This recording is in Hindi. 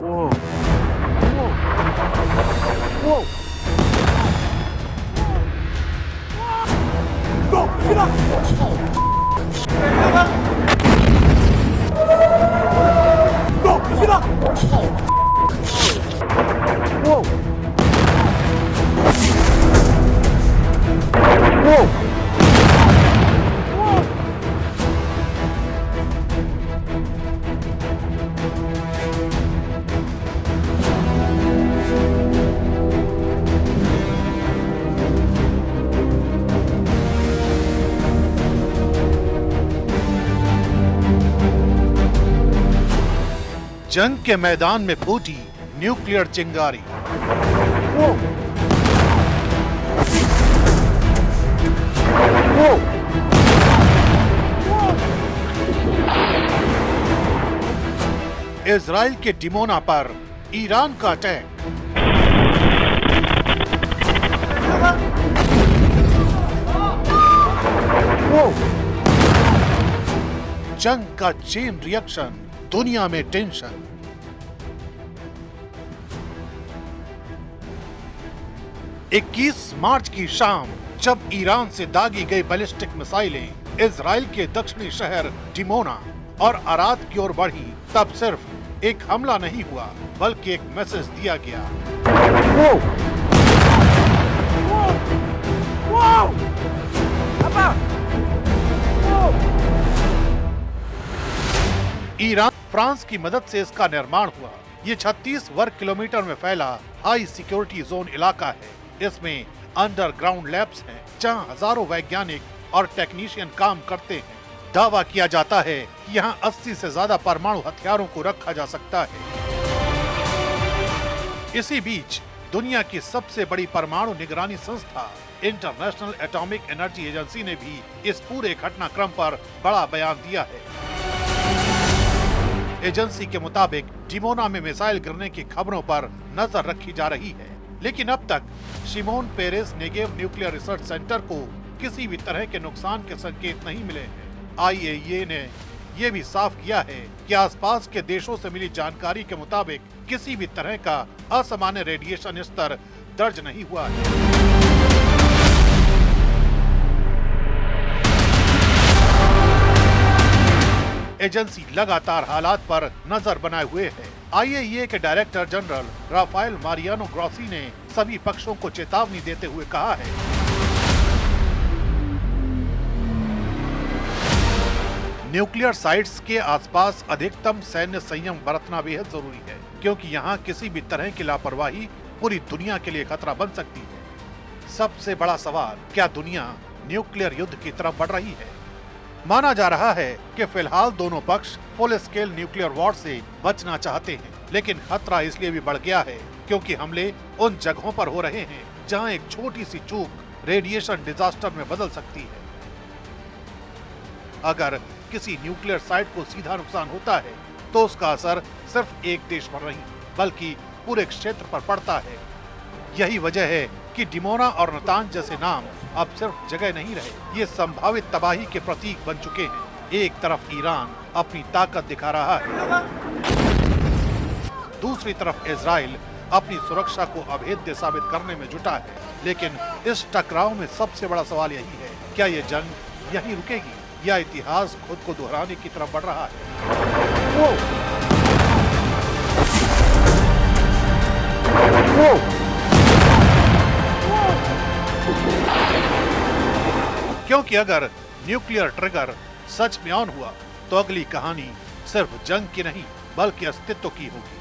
Whoa. Whoa. Whoa. Go! Get up! Go! Get up! Whoa! Whoa! जंग के मैदान में फूटी न्यूक्लियर चिंगारी। Whoa! Whoa! इजराइल के डिमोना पर ईरान का अटैक। Whoa! जंग का चेन रिएक्शन, दुनिया में टेंशन। इक्कीस मार्च की शाम जब ईरान से दागी गई बैलिस्टिक मिसाइलें इजराइल के दक्षिणी शहर डिमोना और अराद की ओर बढ़ी, तब सिर्फ एक हमला नहीं हुआ बल्कि एक मैसेज दिया गया। Whoa! Whoa! Whoa! Abba! Whoa! Iran France की मदद से इसका निर्माण हुआ। ये 36 वर्ग किलोमीटर में फैला हाई सिक्योरिटी जोन इलाका है। इसमें अंडरग्राउंड लैब्स हैं जहां हजारों वैज्ञानिक और टेक्नीशियन काम करते हैं। दावा किया जाता है कि यहां 80 से ज्यादा परमाणु हथियारों को रखा जा सकता है। इसी बीच दुनिया की सबसे बड़ी परमाणु निगरानी संस्था इंटरनेशनल एटॉमिक एनर्जी एजेंसी ने भी इस पूरे घटनाक्रम पर बड़ा बयान दिया है। एजेंसी के मुताबिक डिमोना में मिसाइल गिरने की खबरों पर नजर रखी जा रही है, लेकिन अब तक Shimon Peres Negev nuclear research centre को किसी भी तरह के नुकसान के संकेत नहीं मिले हैं। IAEA ने यह भी साफ किया है कि आसपास के देशों से मिली जानकारी के मुताबिक किसी भी तरह का असामान्य रेडिएशन स्तर दर्ज नहीं हुआ है। एजेंसी लगातार हालात पर नजर बनाए हुए है। IAEA के director general Rafael Mariano Grossi ने सभी पक्षों को चेतावनी देते हुए कहा है, न्यूक्लियर साइट्स के आसपास अधिकतम सैन्य संयम बरतना बेहद जरूरी है, क्योंकि यहाँ किसी भी तरह की लापरवाही पूरी दुनिया के लिए खतरा बन सकती है। सबसे बड़ा सवाल, क्या दुनिया न्यूक्लियर युद्ध की तरफ बढ़ रही है? माना जा रहा है कि फिलहाल दोनों पक्ष फुल स्केल न्यूक्लियर वॉर से बचना चाहते हैं, लेकिन खतरा इसलिए भी बढ़ गया है क्योंकि हमले उन जगहों पर हो रहे हैं जहां एक छोटी सी चूक रेडिएशन डिजास्टर में बदल सकती है। अगर किसी न्यूक्लियर साइट को सीधा नुकसान होता है तो उसका असर सिर्फ एक देश पर नहीं बल्कि पूरे क्षेत्र पर पड़ता है। यही वजह है कि डिमोना और नतांज जैसे नाम अब सिर्फ जगह नहीं रहे, ये संभावित तबाही के प्रतीक बन चुके हैं। एक तरफ ईरान अपनी ताकत दिखा रहा है, दूसरी तरफ इजराइल अपनी सुरक्षा को अभेद्य साबित करने में जुटा है। लेकिन इस टकराव में सबसे बड़ा सवाल यही है, क्या ये जंग यहीं रुकेगी या इतिहास खुद को दोहराने की तरफ बढ़ रहा है? Whoa! Whoa! क्योंकि अगर न्यूक्लियर ट्रिगर सच में ऑन हुआ तो अगली कहानी सिर्फ जंग की नहीं बल्कि अस्तित्व की होगी।